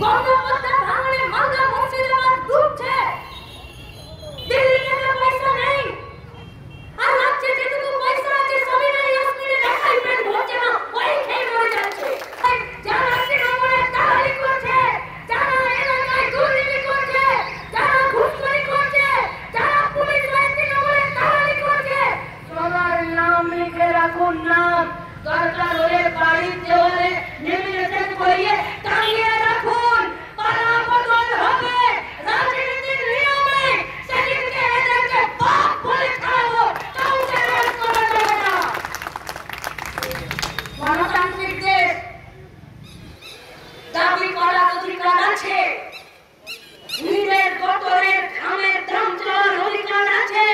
গঙ্গাপদ্মা ভাঙনে মালদা মুর্শিদাবাদ ডুবছে। দিল্লি থেকে পয়সা নেই, আর রাজ্যে যেটুকু পয়সা আছে সবই না ইয়াসমিনের একাই পেট ভরছে না, ওই খেয়ে মরে যাচ্ছে। যারা তৃণমূলে দালালি করছে, যারা এলাকায় দুর্নীতি করছে, যারা ঘুষখোরি করছে, যারা পুলিশ বাহিনী তৃণমূলে দালালি করছে, সবার নাম লিখে রাখুন। নাম দরকার হলে বাড়ির দেওয়ালে নেমিনেশন করিয়ে টাঙিয়ে রাখুন। পালা বদল হবে রাজনীতির নিয়মে, সেদিনকে এদেরকে বাপ বলে খাওয়াবো, কাউকে রোল করা যাবে না। গণতান্ত্রিক দেশ, দাবি করার অধিকার আছে, নিজের গতরের ঘামের দাম চাওয়ার অধিকার আছে,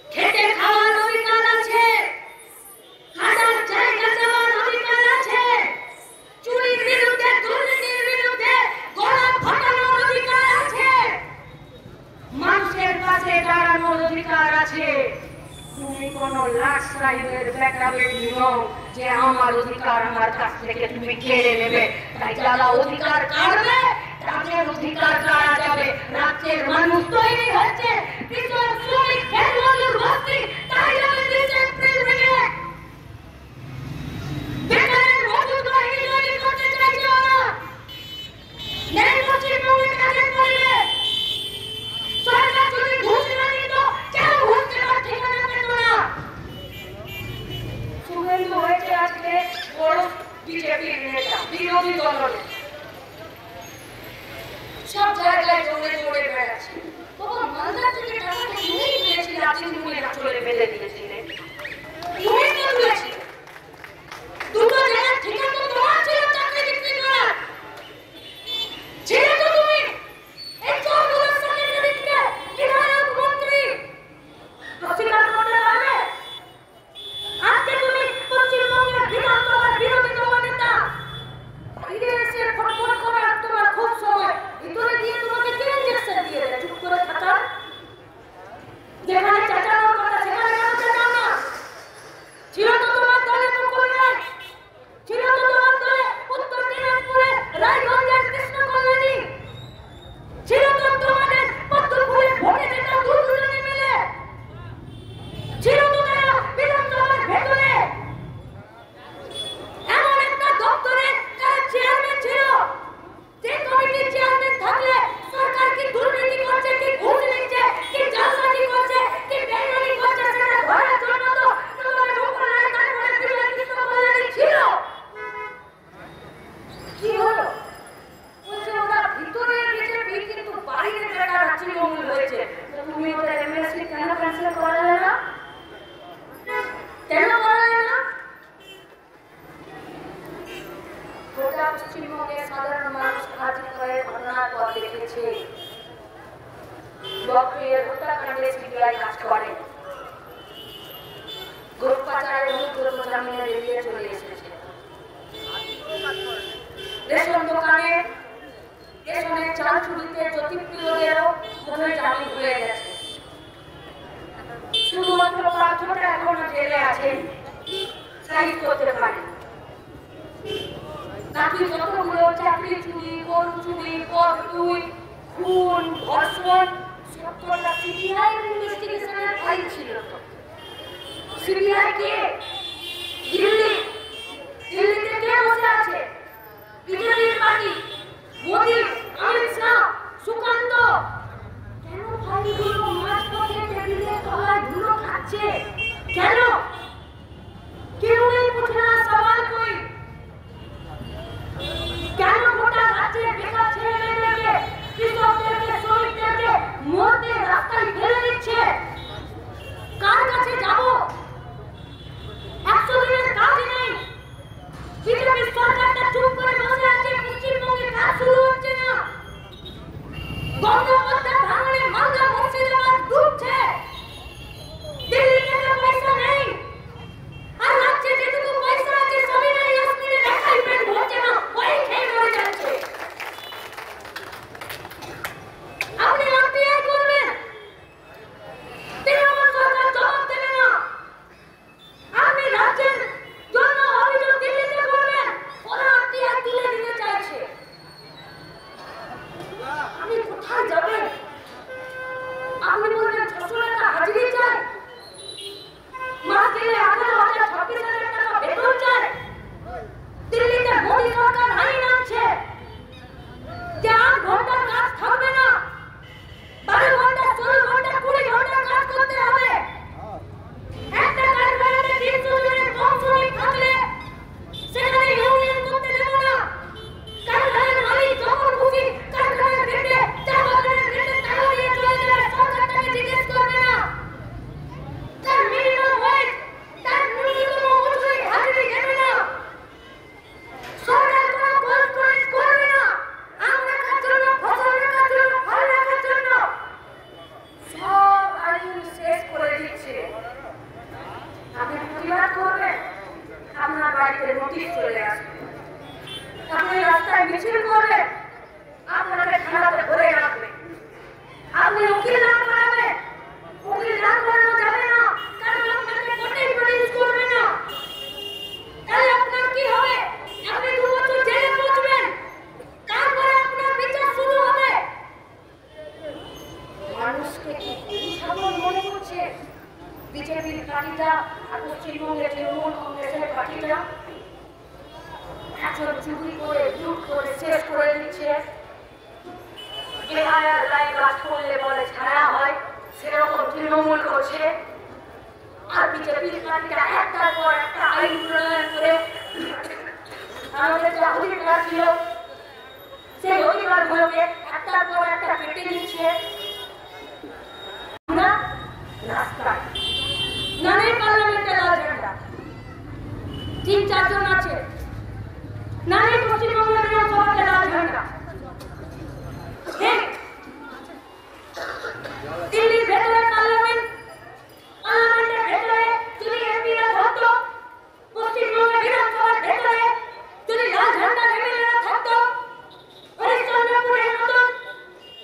খেটে খাওয়ার অধিকার আছে, হাজার জায়গা দেওয়ার অধিকার আছে, চুরির বিরুদ্ধে দুর্নীতির বিরুদ্ধে গলা ফাটানোর অধিকার আছে, মানুষের পাশে দাঁড়ানোর অধিকার আছে। তুমি কোন লাট সাহেবের বেটা বেটি নও যে আমার অধিকার আমার কাছ থেকে তুমি কেড়ে নেবে। তাই যারা অধিকার কাড়বে তাদের অধিকার কাড়া যাবে। রাজ্যের মানুষ তৈরি হচ্ছে, কৃষক শ্রমিক খেতমজুর বস্তি তাই যাবে 20 এপ্রিল থেকে। বেকারের মজুদ বাহিনী তৈরি করতে চাইছে ওরা। নেই পশ্চিমবঙ্গে কাজের করলে সরকার যদি ঘুষ না দিত কেউ ঘুষ দেওয়ার ঠিকানা পেত না। শুভেন্দু হয়েছে আজকে বড় বিজেপির নেতা, বিরোধী দলের সব জায়গায় জোরে জোরে বেড়াচ্ছে। বাবা মালদা থেকে টাকাটা তুমিই তুলেছিলে, আপনি তুলে না চলে বেঁধে দিয়েছিলেন, তুমিই তো তুলেছিলে। দুটো জায়গার ঠিকানা তোমার ছিল চাকরি বিক্রি করার, ছিলে তো তুমি। এই চোরগুলোর সঙ্গে সেদিনকে বিধায়ক মন্ত্রী অস্বীকার করতে পারবে? আজকে তুমি পশ্চিমবঙ্গের বিধানসভার বিরোধী দলের নেতা, বাইরে এসে ফটফট করে তোমার খুব সময় ভিতরে দিয়ে তোমাকে কি ইনজেকশন দিয়ে দেয় চুপ করে থাকা। যেখানে চেঁচানোর কথা সেখানে কেন চেঁচাও না? ছিল তো তোমার দলের মুকুলরায়, ছিল তো তোমার দলে উত্তর দিনাজপুরে রায়গঞ্জের কৃষ্ণ কল্যাণী, ছিল তো তোমাদের পদ্মফুলের ভোটে যেটা দুজনে মিলে, ছিল তো তারা বিধানসভার ভেতরে এমন একটা দপ্তরে তারা চেয়ারম্যান ছিল, যে কমিটির চেয়ারম্যান থাকলে সরকার কি দুর্নীতি করছে, কি ঘুষ নিচ্ছে, কি জালসাজি করছে, কি বেআইনি করছে সেটা ধরার জন্য তো তোমাদের মুকুলরায় তারপরে বিজয় কৃষ্ণ কল্যাণী ছিল। কি হলো? বলছে ওরা ভিতরে বিজেপি কিন্তু বাইরে বেটারা তৃণমূল হয়েছে। তো তুমি ওদের এমএলসি কেন ক্যান্সেল করালে না? কেন করালে না? গোটা পশ্চিমবঙ্গের সাধারণ মানুষ আজকের ঘটনার পর দেখেছে বকরিয়ার হত্যাকাণ্ডে সিবিআই কাজ করে, গ্রুপ পাচারের অনুব্রত জামিনে বেরিয়ে চলে এসেছে। রেশন দোকানে রেশনের চাল চুরিতে জ্যোতিপ্রিয়দেরও মনে জামিন হয়ে গেছে। শুধুমাত্র পাঁচজনটা এখনো জেলে আছেন, সাইজ করতে পারে। বাকি যতগুলো চাকরি চুরি, গরু চুরি, পদ চুরি, খুন, ধর্ষণ সবকটা সিবিআই ইনভেস্টিগেশনের ফাইল ছিল। সিবিআই কে? দিল্লিতে কে বসে আছে? বিজেপির পার্টি, মোদি, অমিত শাহ, সুকান্ত। কেন ফাইলগুলো মাঝপথে টেবিলের তলায় ধুলো খাচ্ছে? কেন? কেউ নেই পুছে না সওয়াল কই। কেন গোটা রাজ্যে বেকার ছেলে মেয়েদেরকে, কৃষকদেরকে, শ্রমিকদেরকে মরতে রাস্তায় ফেলে দিচ্ছে? কার কাছে যাব? নোটিশ চলে আসবে। আপনি রাস্তায় মিছিল করবেন, আপনাকে থানাতে ধরে রাখবে। আপনি উকিল না করাবেন, উকিল না করানো যাবে না, কারণ আপনাকে কোর্টে প্রডিউস করবে না। তাহলে আপনার কি হবে? আপনি 2 বছর জেলে বসবেন, তারপরে আপনার বিচার শুরু হবে। মানুষকে কি ছাগল মনে করছে বিজেপির পার্টিটা আর পশ্চিমবঙ্গের তৃণমূল কংগ্রেসের পার্টিটা? এখন চুরি করে লুট করে শেষ করে দিচ্ছে। বেহায়ার গায়ে গাছ করলে বলে ছায়া হয়, সেরকম তৃণমূল করছে। আর বিজেপির পার্টিটা একটার পর একটা আইন প্রণয়ন করে আমাদের যে অধিকার ছিল সেই অধিকারগুলোকে একটার পর একটা কেটে দিচ্ছে। আমরা রাস্তায় নানের পার্লামেন্টে লাল ঝান্ডা 3-4 জন আছে, নানের পশ্চিমবঙ্গের বিধানসভাতে লাল ঝান্ডা। দিল্লির ভেতরে পার্লামেন্টের ভেতরে যদি এমপিরা থাকতো, পশ্চিমবঙ্গের বিধানসভার ভেতরে যদি লাল ঝান্ডা এমএলএরা থাকতো, হরিশ্চন্দ্রপুরের মতন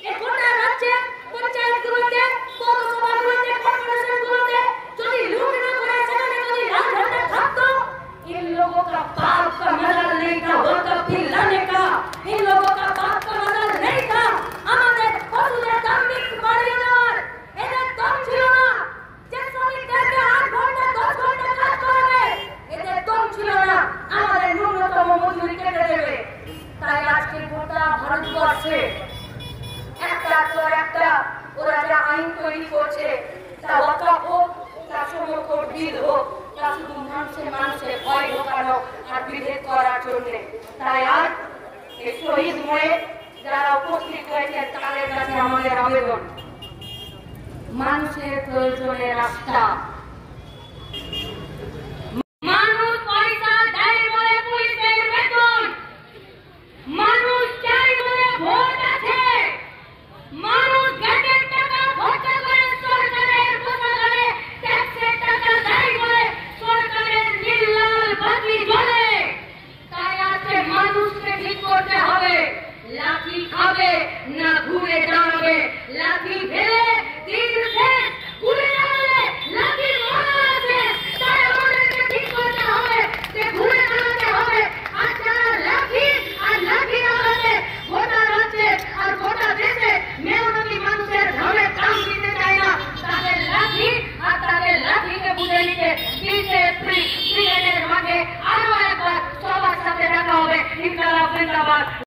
এই গোটা রাজ্যে পঞ্চায়েতগুলোতে, পৌরসভাগুলোতে, কর্পোরেশনগুলোতে যদি লুট না করে সেখানে যদি লাল ঝান্ডা থাকতো, इन लोगों का बाप का मदद नहीं था वोट पिलाने का, इन लोगों का बाप का मदद नहीं था আমাদের পশুদের দাম্ভিক বাড়িওয়ালার। এদের দম ছিল না যে শ্রমিকদেরকে 8 ঘন্টা 10 ঘন্টা কাজ করাবে, এদের দম ছিল না আমাদের ন্যূনতম মজুরি কেটে দেবে। তাই আজকে গোটা ভারতবর্ষে একটার পর একটা ওরা যে আইন তৈরি করছে, তা ওয়াকফ হোক, তা সমকর বিল হোক, তা শুধু মানুষের ভয় ঢোকানো আর বিভেদ করার জন্য। তাই আর এই শহীদ হয়ে যারা উপস্থিত হয়েছেন তাদের কাছে আমাদের আবেদন, মানুষের প্রয়োজনে রাস্তা। মানুষ পয়সা দেয় বলে পুলিশের বেতন, মানুষ চাই বলে ভোট আছে, মানুষ গ্যাসের টাকা খরচা করে সরকারের পোশাকারে, ট্যাক্সের টাকা দেয় বলে সরকারের নীল বাতি জ্বলে। তাই আজকে মানুষকে ঠিক করতে হবে, লাঠি খাবে না ঘুরে দাঁড়াবে, লাঠি ফেলে দিন শেষ, ঘুরে দাঁড়ালে লাঠির মজা আছে। তাই আমাদেরকে ঠিক করতে হবে যে ঘুরে দাঁড়াতে হবে। আর যারা লাঠি আর লাঠি দাঁড়াতে গোটা রাজ্যে আর গোটা দেশে মেহনতি মানুষের ঘামে দাম দিতে চায় না, তাদের লাঠি আর তাদের লাঠিকে বুঝে নিতে 30 এপ্রিল ব্রিগেডের মাঠে আরো একবার সবার সাথে দেখা হবে। ইনকালাব জিন্দাবাদ।